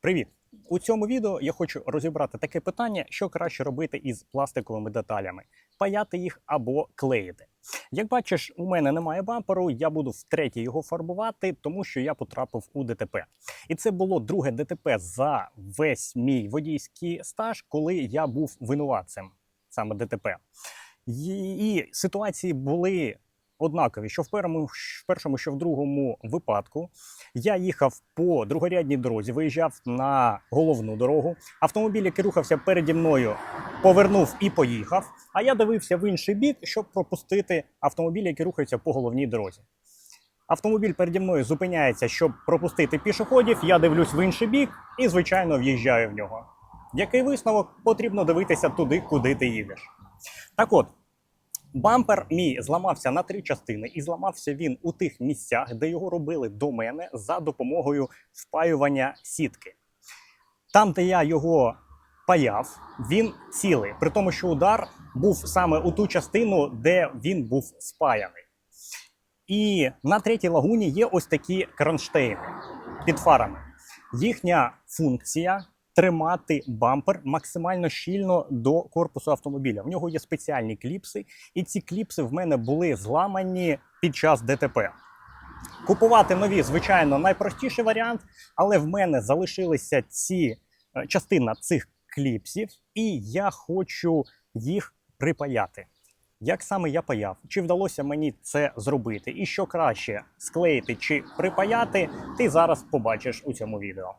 Привіт! У цьому відео я хочу розібрати таке питання, що краще робити із пластиковими деталями: паяти їх або клеїти. Як бачиш, у мене немає бамперу, я буду втретє його фарбувати, тому що я потрапив у ДТП. І це було друге ДТП за весь мій водійський стаж, коли я був винуватцем саме ДТП. І ситуації були однакові, що в першому, що в другому випадку. Я їхав по другорядній дорозі, виїжджав на головну дорогу. Автомобіль, який рухався переді мною, повернув і поїхав. А я дивився в інший бік, щоб пропустити автомобіль, який рухається по головній дорозі. Автомобіль переді мною зупиняється, щоб пропустити пішоходів. Я дивлюсь в інший бік і, звичайно, в'їжджаю в нього. Який висновок? Потрібно дивитися туди, куди ти їдеш. Так от, бампер мій зламався на 3 частини, і зламався він у тих місцях, де його робили до мене за допомогою впаювання сітки. Там, де я його паяв, він цілий, при тому, що удар був саме у ту частину, де він був спаяний. І на третій лагуні є ось такі кронштейни під фарами. Їхня функція – тримати бампер максимально щільно до корпусу автомобіля. В нього є спеціальні кліпси, і ці кліпси в мене були зламані під час ДТП. Купувати нові, звичайно, найпростіший варіант, але в мене залишилися частина цих кліпсів, і я хочу їх припаяти. Як саме я паяв? Чи вдалося мені це зробити? І що краще, склеїти чи припаяти, ти зараз побачиш у цьому відео.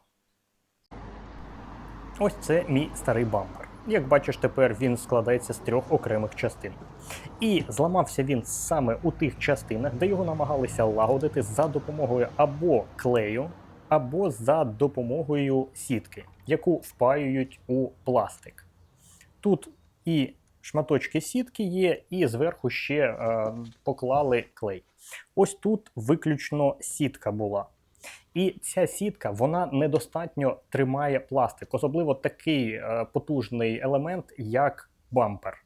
Ось це мій старий бампер. Як бачиш, тепер він складається з 3 окремих частин. І зламався він саме у тих частинах, де його намагалися лагодити за допомогою або клею, або за допомогою сітки, яку впаюють у пластик. Тут і шматочки сітки є, і зверху ще поклали клей. Ось тут виключно сітка була. І ця сітка, вона недостатньо тримає пластик, особливо такий потужний елемент, як бампер.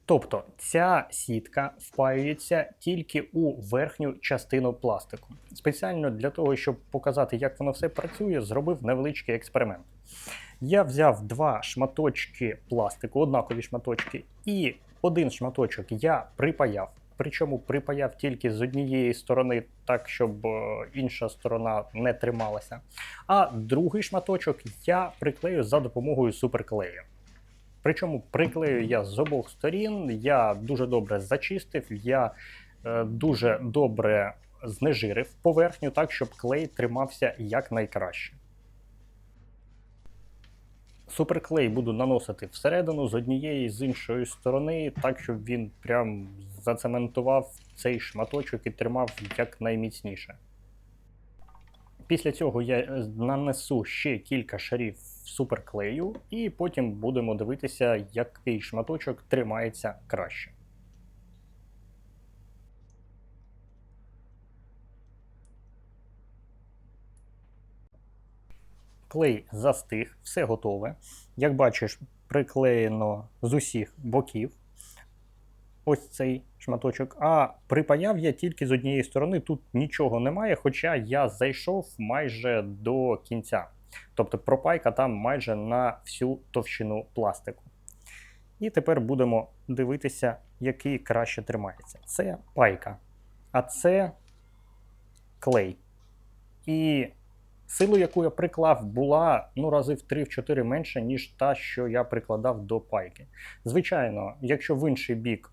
Тобто ця сітка впаюється тільки у верхню частину пластику. Спеціально для того, щоб показати, як воно все працює, зробив невеличкий експеримент. Я взяв 2 шматочки пластику, однакові шматочки, і один шматочок я припаяв. Причому припаяв тільки з однієї сторони, так, щоб інша сторона не трималася. А другий шматочок я приклею за допомогою суперклею. Причому приклею я з обох сторін, я дуже добре зачистив, я дуже добре знежирив поверхню, так, щоб клей тримався якнайкраще. Суперклей буду наносити всередину з однієї, з іншої сторони, так, щоб він прям зацементував цей шматочок і тримав якнайміцніше. Після цього я нанесу ще кілька шарів суперклею, і потім будемо дивитися, який шматочок тримається краще. Клей застиг, все готове. Як бачиш, приклеєно з усіх боків ось цей шматочок. А припаяв я тільки з однієї сторони, тут нічого немає, хоча я зайшов майже до кінця. Тобто пропайка там майже на всю товщину пластику. І тепер будемо дивитися, який краще тримається. Це пайка, а це клей. І силу, яку я приклав, була рази в 3-4 менше, ніж та, що я прикладав до пайки. Звичайно, якщо в інший бік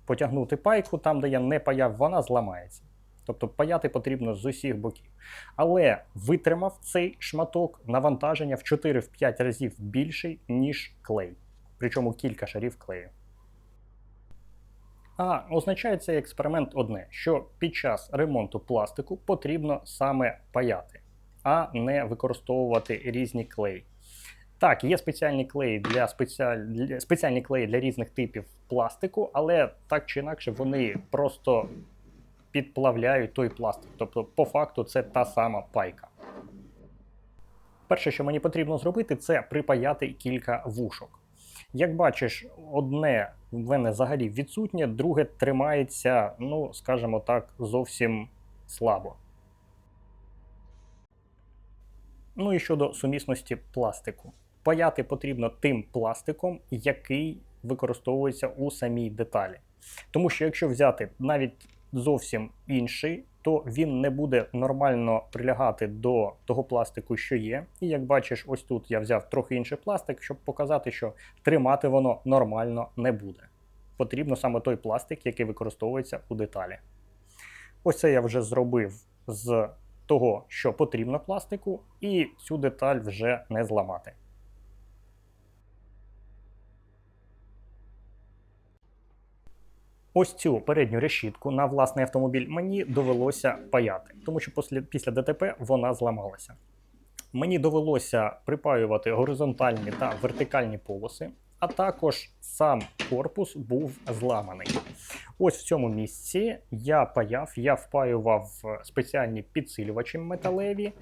потягнути пайку, там, де я не паяв, вона зламається. Тобто паяти потрібно з усіх боків. Але витримав цей шматок навантаження в 4-5 разів більший, ніж клей. Причому кілька шарів клею. А означає цей експеримент одне, що під час ремонту пластику потрібно саме паяти, а не використовувати різні клеї. Так, є спеціальні клеї для різних типів пластику, але так чи інакше вони просто підплавляють той пластик. Тобто, по факту, це та сама пайка. Перше, що мені потрібно зробити, це припаяти кілька вушок. Як бачиш, одне в мене взагалі відсутнє, друге тримається, скажімо так, зовсім слабо. Ну і щодо сумісності пластику. Паяти потрібно тим пластиком, який використовується у самій деталі. Тому що якщо взяти навіть зовсім інший, то він не буде нормально прилягати до того пластику, що є. І як бачиш, ось тут я взяв трохи інший пластик, щоб показати, що тримати воно нормально не буде. Потрібно саме той пластик, який використовується у деталі. Ось це я вже зробив з того, що потрібно пластику, і цю деталь вже не зламати. Ось цю передню решітку на власний автомобіль мені довелося паяти, тому що після ДТП вона зламалася. Мені довелося припаювати горизонтальні та вертикальні полоси, а також сам корпус був зламаний. Ось в цьому місці я впаював спеціальні підсилювачі металеві.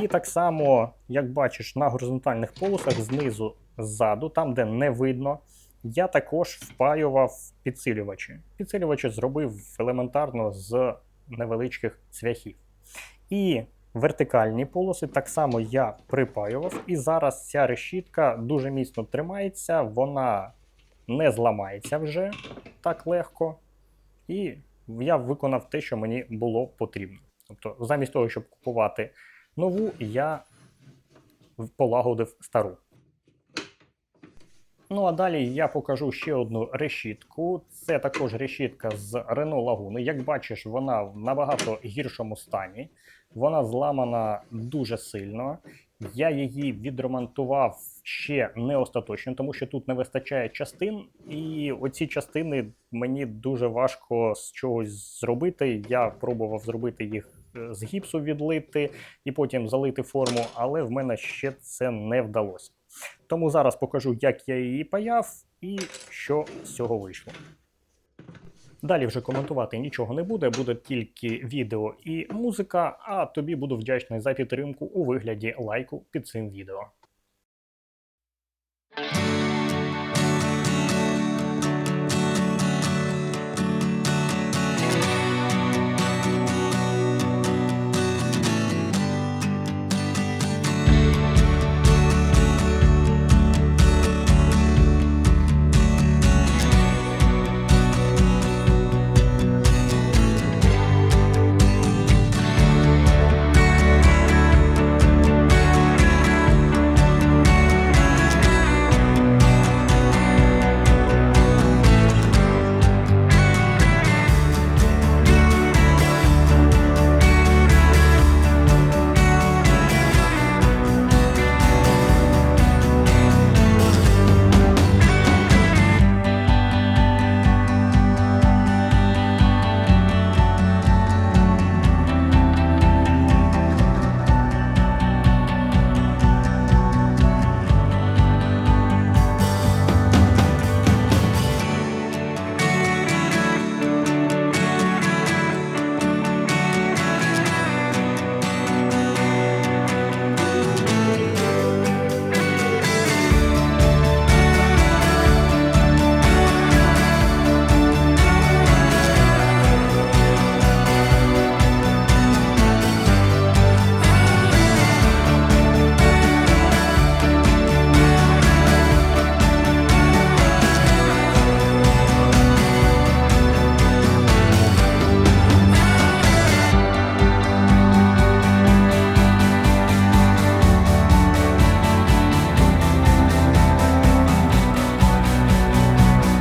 І так само, як бачиш, на горизонтальних полосах знизу, ззаду, там де не видно, я також впаював підсилювачі. Підсилювачі зробив елементарно з невеличких цвяхів. І вертикальні полоси так само я припаював. І зараз ця решітка дуже міцно тримається, вона не зламається вже так легко. І я виконав те, що мені було потрібно. Тобто, замість того, щоб купувати нову, я полагодив стару. Ну а далі я покажу ще одну решітку. Це також решітка з Renault Laguna. Як бачиш, вона в набагато гіршому стані. Вона зламана дуже сильно. Я її відремонтував ще не остаточно, тому що тут не вистачає частин. І оці частини мені дуже важко з чогось зробити. Я пробував зробити їх з гіпсу відлити і потім залити форму, але в мене ще це не вдалося. Тому зараз покажу, як я її паяв і що з цього вийшло. Далі вже коментувати нічого не буде, буде тільки відео і музика, а тобі буду вдячний за підтримку у вигляді лайку під цим відео.